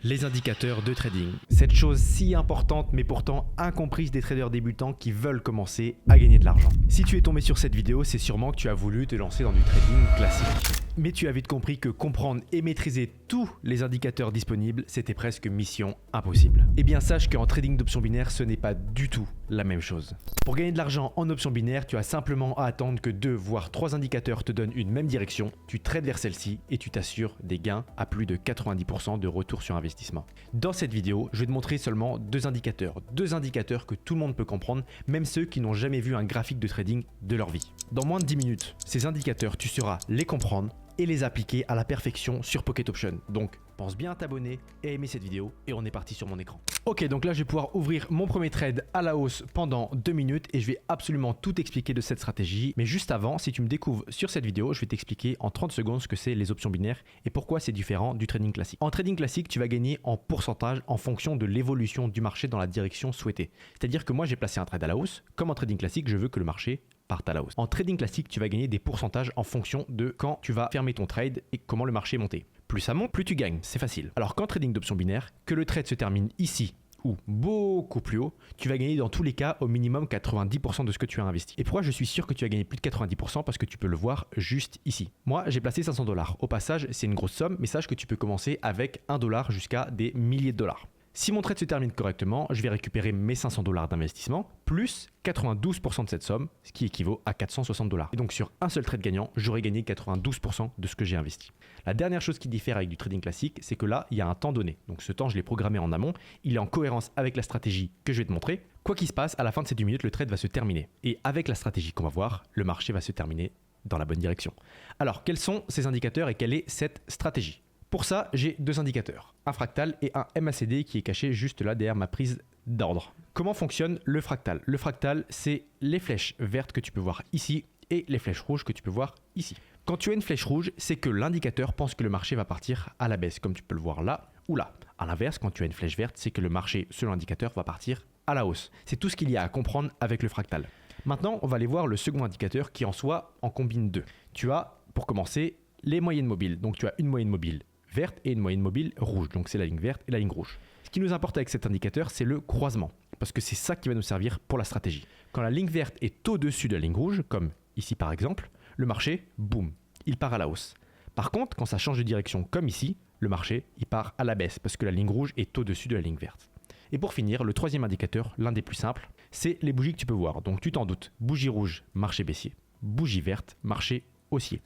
Les indicateurs de trading. Cette chose si importante mais pourtant incomprise des traders débutants qui veulent commencer à gagner de l'argent. Si tu es tombé sur cette vidéo, c'est sûrement que tu as voulu te lancer dans du trading classique. Mais tu as vite compris que comprendre et maîtriser tous les indicateurs disponibles, c'était presque mission impossible. Eh bien sache qu'en trading d'options binaires, ce n'est pas du tout la même chose. Pour gagner de l'argent en options binaires, tu as simplement à attendre que 2 voire 3 indicateurs te donnent une même direction, tu trades vers celle-ci et tu t'assures des gains à plus de 90% de retour sur investissement. Dans cette vidéo, je vais te montrer seulement 2 indicateurs que tout le monde peut comprendre, même ceux qui n'ont jamais vu un graphique de trading de leur vie. Dans moins de 10 minutes, ces indicateurs, tu sauras les comprendre et les appliquer à la perfection sur Pocket Option. Donc pense bien à t'abonner et à aimer cette vidéo et on est parti sur mon écran. Ok, donc là je vais pouvoir ouvrir mon premier trade à la hausse pendant 2 minutes et je vais absolument tout expliquer de cette stratégie. Mais juste avant, si tu me découvres sur cette vidéo, je vais t'expliquer en 30 secondes ce que c'est les options binaires et pourquoi c'est différent du trading classique. En trading classique, tu vas gagner en pourcentage en fonction de l'évolution du marché dans la direction souhaitée. C'est-à-dire que moi j'ai placé un trade à la hausse, comme en trading classique, je veux que le marché parte à la hausse. En trading classique, tu vas gagner des pourcentages en fonction de quand tu vas fermer ton trade et comment le marché est monté. Plus ça monte, plus tu gagnes, c'est facile. Alors qu'en trading d'options binaires, que le trade se termine ici ou beaucoup plus haut, tu vas gagner dans tous les cas au minimum 90% de ce que tu as investi. Et pourquoi je suis sûr que tu as gagné plus de 90%? Parce que tu peux le voir juste ici. Moi, j'ai placé 500 $. Au passage, c'est une grosse somme, mais sache que tu peux commencer avec $1 jusqu'à des milliers de dollars. Si mon trade se termine correctement, je vais récupérer mes 500 $ d'investissement plus 92% de cette somme, ce qui équivaut à 460 $. Et donc sur un seul trade gagnant, j'aurai gagné 92% de ce que j'ai investi. La dernière chose qui diffère avec du trading classique, c'est que là, il y a un temps donné. Donc ce temps, je l'ai programmé en amont. Il est en cohérence avec la stratégie que je vais te montrer. Quoi qu'il se passe, à la fin de ces 2 minutes, le trade va se terminer. Et avec la stratégie qu'on va voir, le marché va se terminer dans la bonne direction. Alors, quels sont ces indicateurs et quelle est cette stratégie ? Pour ça, j'ai 2 indicateurs, un fractal et un MACD qui est caché juste là derrière ma prise d'ordre. Comment fonctionne le fractal? Le fractal, c'est les flèches vertes que tu peux voir ici et les flèches rouges que tu peux voir ici. Quand tu as une flèche rouge, c'est que l'indicateur pense que le marché va partir à la baisse, comme tu peux le voir là ou là. A l'inverse, quand tu as une flèche verte, c'est que le marché, selon l'indicateur, va partir à la hausse. C'est tout ce qu'il y a à comprendre avec le fractal. Maintenant, on va aller voir le second indicateur qui en soi en combine 2. Tu as, pour commencer, les moyennes mobiles. Donc tu as une moyenne mobile verte et une moyenne mobile rouge. Donc c'est la ligne verte et la ligne rouge. Ce qui nous importe avec cet indicateur, c'est le croisement. Parce que c'est ça qui va nous servir pour la stratégie. Quand la ligne verte est au-dessus de la ligne rouge, comme ici par exemple, le marché, boum, il part à la hausse. Par contre, quand ça change de direction, comme ici, le marché, il part à la baisse parce que la ligne rouge est au-dessus de la ligne verte. Et pour finir, le troisième indicateur, l'un des plus simples, c'est les bougies que tu peux voir. Donc tu t'en doutes, bougie rouge, marché baissier. Bougie verte, marché haussier.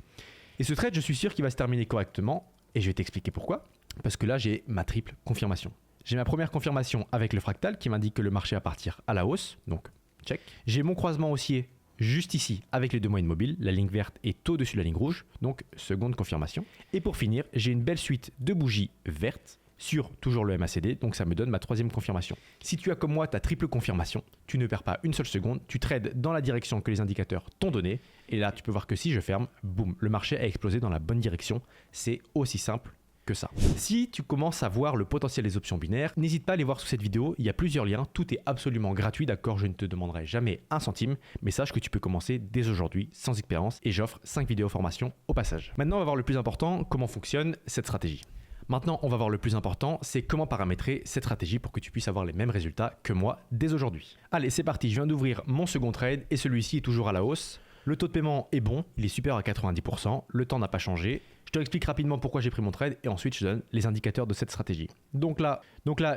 Et ce trade, je suis sûr qu'il va se terminer correctement. Et je vais t'expliquer pourquoi. Parce que là, j'ai ma triple confirmation. J'ai ma première confirmation avec le fractal qui m'indique que le marché va partir à la hausse. Donc, check. J'ai mon croisement haussier juste ici avec les 2 moyennes mobiles. La ligne verte est au-dessus de la ligne rouge. Donc, seconde confirmation. Et pour finir, j'ai une belle suite de bougies vertes sur toujours le MACD. Donc, ça me donne ma troisième confirmation. Si tu as comme moi ta triple confirmation, tu ne perds pas une seule seconde. Tu trades dans la direction que les indicateurs t'ont donnée. Et là, tu peux voir que si je ferme, boum, le marché a explosé dans la bonne direction. C'est aussi simple que ça. Si tu commences à voir le potentiel des options binaires, n'hésite pas à aller voir sous cette vidéo. Il y a plusieurs liens. Tout est absolument gratuit, d'accord? Je ne te demanderai jamais un centime. Mais sache que tu peux commencer dès aujourd'hui, sans expérience. Et j'offre 5 vidéos formation au passage. Maintenant, on va voir le plus important, comment fonctionne cette stratégie. Maintenant, on va voir le plus important, c'est comment paramétrer cette stratégie pour que tu puisses avoir les mêmes résultats que moi dès aujourd'hui. Allez, c'est parti, je viens d'ouvrir mon second trade et celui-ci est toujours à la hausse. Le taux de paiement est bon, il est supérieur à 90%, le temps n'a pas changé. Je te explique rapidement pourquoi j'ai pris mon trade et ensuite je te donne les indicateurs de cette stratégie. Donc là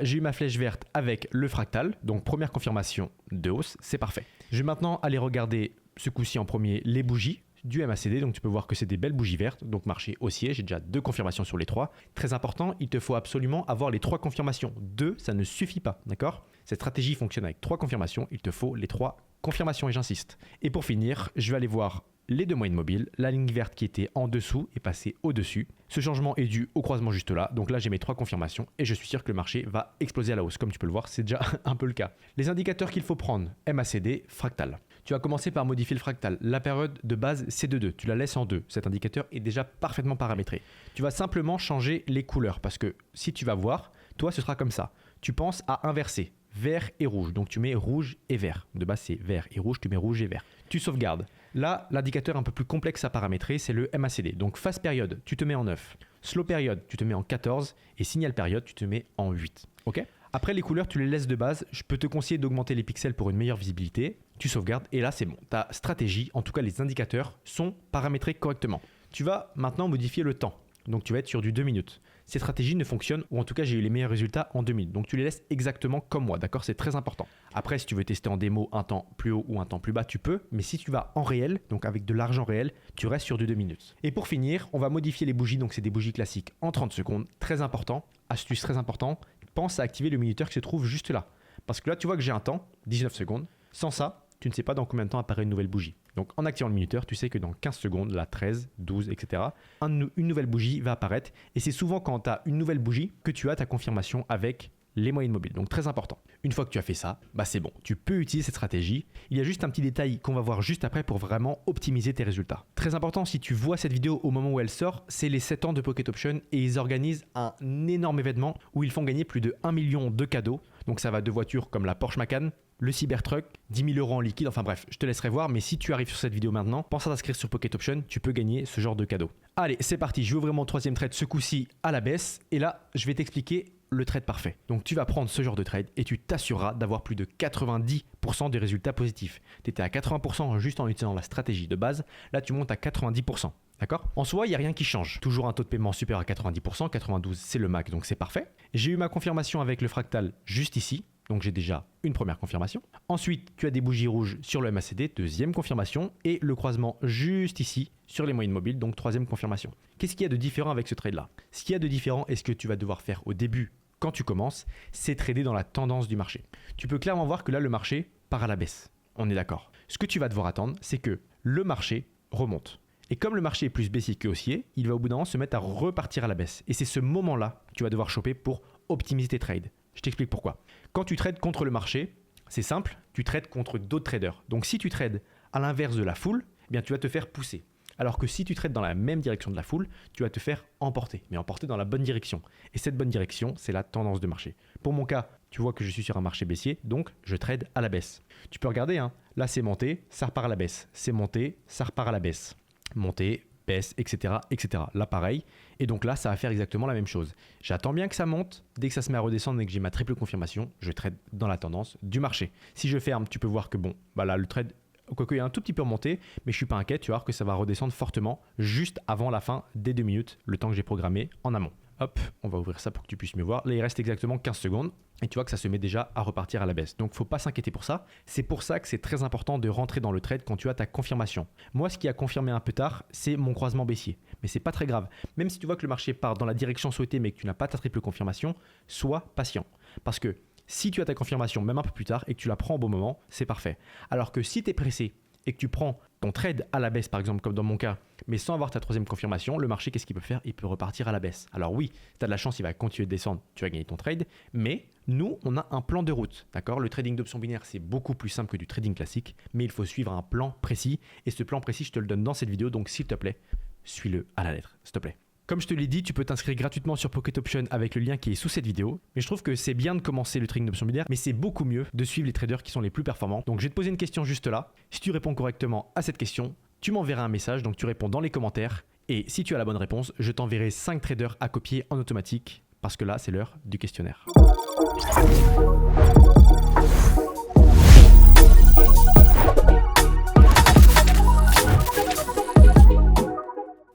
j'ai eu ma flèche verte avec le fractal, donc première confirmation de hausse, c'est parfait. Je vais maintenant aller regarder ce coup-ci en premier les bougies du MACD, donc tu peux voir que c'est des belles bougies vertes, donc marché haussier, j'ai déjà 2 confirmations sur les 3. Très important, il te faut absolument avoir les 3 confirmations. 2, ça ne suffit pas, d'accord? Cette stratégie fonctionne avec 3 confirmations, il te faut les 3 confirmations et j'insiste. Et pour finir, je vais aller voir les 2 moyennes mobiles, la ligne verte qui était en dessous est passée au-dessus. Ce changement est dû au croisement juste là, donc là j'ai mes 3 confirmations et je suis sûr que le marché va exploser à la hausse. Comme tu peux le voir, c'est déjà un peu le cas. Les indicateurs qu'il faut prendre, MACD, fractal. Tu vas commencer par modifier le fractal. La période de base, c'est de 2. Tu la laisses en 2. Cet indicateur est déjà parfaitement paramétré. Tu vas simplement changer les couleurs parce que si tu vas voir, toi, ce sera comme ça. Tu penses à inverser vert et rouge. Donc, tu mets rouge et vert. De base, c'est vert et rouge. Tu mets rouge et vert. Tu sauvegardes. Là, l'indicateur un peu plus complexe à paramétrer, c'est le MACD. Donc, phase période, tu te mets en 9. Slow Period, tu te mets en 14 et Signal Period, tu te mets en 8. Ok ? Après, les couleurs, tu les laisses de base. Je peux te conseiller d'augmenter les pixels pour une meilleure visibilité. Tu sauvegardes et là, c'est bon. Ta stratégie, en tout cas les indicateurs, sont paramétrés correctement. Tu vas maintenant modifier le temps. Donc, tu vas être sur du 2 minutes. Ces stratégies ne fonctionnent, ou en tout cas, j'ai eu les meilleurs résultats en 2 minutes. Donc, tu les laisses exactement comme moi, d'accord ? C'est très important. Après, si tu veux tester en démo un temps plus haut ou un temps plus bas, tu peux. Mais si tu vas en réel, donc avec de l'argent réel, tu restes sur du 2 minutes. Et pour finir, on va modifier les bougies. Donc, c'est des bougies classiques en 30 secondes. Très important. Astuce très important. Pense à activer le minuteur qui se trouve juste là. Parce que là, tu vois que j'ai un temps, 19 secondes. Sans ça, tu ne sais pas dans combien de temps apparaît une nouvelle bougie. Donc en activant le minuteur, tu sais que dans 15 secondes, là 13, 12, etc., une nouvelle bougie va apparaître. Et c'est souvent quand tu as une nouvelle bougie que tu as ta confirmation avec les moyennes mobiles. Donc très important. Une fois que tu as fait ça, bah c'est bon. Tu peux utiliser cette stratégie. Il y a juste un petit détail qu'on va voir juste après pour vraiment optimiser tes résultats. Très important, si tu vois cette vidéo au moment où elle sort, c'est les 7 ans de Pocket Option et ils organisent un énorme événement où ils font gagner plus de 1 million de cadeaux. Donc ça va de voitures comme la Porsche Macan, le Cybertruck, 10 000 € en liquide, enfin bref, je te laisserai voir, mais si tu arrives sur cette vidéo maintenant, pense à t'inscrire sur Pocket Option, tu peux gagner ce genre de cadeau. Allez, c'est parti, je vais ouvrir mon troisième trade ce coup-ci à la baisse, et là, je vais t'expliquer le trade parfait. Donc tu vas prendre ce genre de trade et tu t'assureras d'avoir plus de 90% de résultats positifs. Tu étais à 80% juste en utilisant la stratégie de base, là tu montes à 90%. D'accord ? En soi, il n'y a rien qui change. Toujours un taux de paiement supérieur à 90%, 92 c'est le max, donc c'est parfait. J'ai eu ma confirmation avec le fractal juste ici, donc j'ai déjà une première confirmation. Ensuite, tu as des bougies rouges sur le MACD, deuxième confirmation, et le croisement juste ici sur les moyennes mobiles, donc troisième confirmation. Qu'est-ce qu'il y a de différent avec ce trade-là ? Ce qu'il y a de différent et ce que tu vas devoir faire au début, quand tu commences, c'est trader dans la tendance du marché. Tu peux clairement voir que là, le marché part à la baisse. On est d'accord. Ce que tu vas devoir attendre, c'est que le marché remonte. Et comme le marché est plus baissier que haussier, il va au bout d'un moment se mettre à repartir à la baisse. Et c'est ce moment-là que tu vas devoir choper pour optimiser tes trades. Je t'explique pourquoi. Quand tu trades contre le marché, c'est simple, tu trades contre d'autres traders. Donc si tu trades à l'inverse de la foule, eh bien tu vas te faire pousser. Alors que si tu trades dans la même direction de la foule, tu vas te faire emporter, mais emporter dans la bonne direction. Et cette bonne direction, c'est la tendance de marché. Pour mon cas, tu vois que je suis sur un marché baissier, donc je trade à la baisse. Tu peux regarder, là c'est monté, ça repart à la baisse. C'est monté, ça repart à la baisse. Monter, baisse, etc., etc. Là, pareil. Et donc là, ça va faire exactement la même chose. J'attends bien que ça monte. Dès que ça se met à redescendre et que j'ai ma triple confirmation, je trade dans la tendance du marché. Si je ferme, tu peux voir que bon, bah là, le trade, quoique il y a un tout petit peu remonté, mais je ne suis pas inquiet. Tu vas voir que ça va redescendre fortement juste avant la fin des 2 minutes, le temps que j'ai programmé en amont. Hop, on va ouvrir ça pour que tu puisses mieux voir. Là, il reste exactement 15 secondes. Et tu vois que ça se met déjà à repartir à la baisse. Donc, il ne faut pas s'inquiéter pour ça. C'est pour ça que c'est très important de rentrer dans le trade quand tu as ta confirmation. Moi, ce qui a confirmé un peu tard, c'est mon croisement baissier. Mais ce n'est pas très grave. Même si tu vois que le marché part dans la direction souhaitée, mais que tu n'as pas ta triple confirmation, sois patient. Parce que si tu as ta confirmation même un peu plus tard et que tu la prends au bon moment, c'est parfait. Alors que si tu es pressé et que tu prends ton trade à la baisse, par exemple, comme dans mon cas, mais sans avoir ta troisième confirmation, le marché, qu'est-ce qu'il peut faire ? Il peut repartir à la baisse. Alors oui, si tu as de la chance, il va continuer de descendre, tu vas gagner ton trade, mais nous, on a un plan de route, d'accord ? Le trading d'options binaires, c'est beaucoup plus simple que du trading classique, mais il faut suivre un plan précis, et ce plan précis, je te le donne dans cette vidéo, donc s'il te plaît, suis-le à la lettre, s'il te plaît. Comme je te l'ai dit, tu peux t'inscrire gratuitement sur Pocket Option avec le lien qui est sous cette vidéo. Mais je trouve que c'est bien de commencer le trading d'options binaires, mais c'est beaucoup mieux de suivre les traders qui sont les plus performants. Donc je vais te poser une question juste là. Si tu réponds correctement à cette question, tu m'enverras un message, donc tu réponds dans les commentaires. Et si tu as la bonne réponse, je t'enverrai 5 traders à copier en automatique, parce que là, c'est l'heure du questionnaire.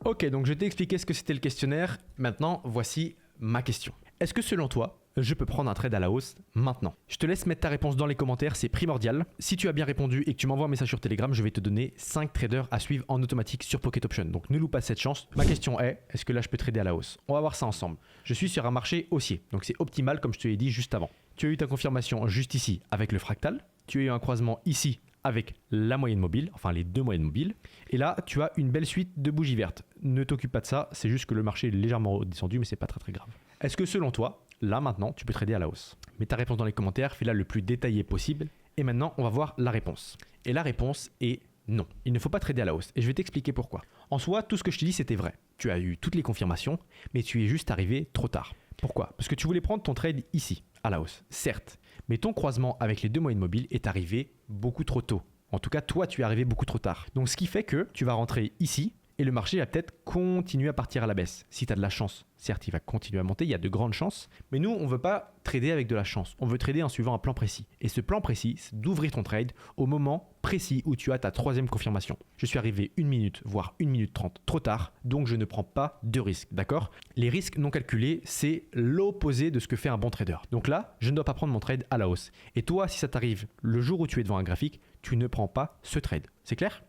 Ok, donc je t'ai expliqué ce que c'était le questionnaire. Maintenant, voici ma question. Est-ce que selon toi, je peux prendre un trade à la hausse maintenant ? Je te laisse mettre ta réponse dans les commentaires, c'est primordial. Si tu as bien répondu et que tu m'envoies un message sur Telegram, je vais te donner 5 traders à suivre en automatique sur Pocket Option. Donc ne loupe pas cette chance. Ma question est, est-ce que là je peux trader à la hausse ? On va voir ça ensemble. Je suis sur un marché haussier, donc c'est optimal comme je te l'ai dit juste avant. Tu as eu ta confirmation juste ici avec le fractal. Tu as eu un croisement ici avec la moyenne mobile, enfin les deux moyennes mobiles. Et là, tu as une belle suite de bougies vertes. Ne t'occupe pas de ça, c'est juste que le marché est légèrement descendu, mais c'est pas très grave. Est-ce que selon toi, là maintenant, tu peux trader à la hausse ? Mets ta réponse dans les commentaires, fais-la le plus détaillé possible. Et maintenant, on va voir la réponse. Et la réponse est non. Il ne faut pas trader à la hausse. Et je vais t'expliquer pourquoi. En soi, tout ce que je te dis, c'était vrai. Tu as eu toutes les confirmations, mais tu es juste arrivé trop tard. Pourquoi ? Parce que tu voulais prendre ton trade ici, à la hausse, certes. Mais ton croisement avec les deux moyennes mobiles est arrivé beaucoup trop tôt. En tout cas, toi, tu es arrivé beaucoup trop tard. Donc, ce qui fait que tu vas rentrer ici et le marché va peut-être continuer à partir à la baisse. Si tu as de la chance, certes, il va continuer à monter, il y a de grandes chances, mais nous, on ne veut pas trader avec de la chance. On veut trader en suivant un plan précis. Et ce plan précis, c'est d'ouvrir ton trade au moment précis où tu as ta troisième confirmation. Je suis arrivé 1 minute, voire 1 minute 30 trop tard, donc je ne prends pas de risques, d'accord? Les risques non calculés, c'est l'opposé de ce que fait un bon trader. Donc là, je ne dois pas prendre mon trade à la hausse. Et toi, si ça t'arrive le jour où tu es devant un graphique, tu ne prends pas ce trade. C'est clair?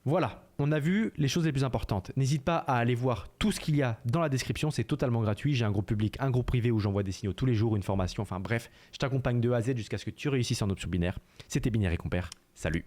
Voilà, on a vu les choses les plus importantes. N'hésite pas à aller voir tout ce qu'il y a dans la description, c'est totalement gratuit. J'ai un groupe public, un groupe privé où j'envoie des signaux tous les jours, une formation, enfin bref, je t'accompagne de A à Z jusqu'à ce que tu réussisses en option binaire. C'était Binaire et Compère, salut.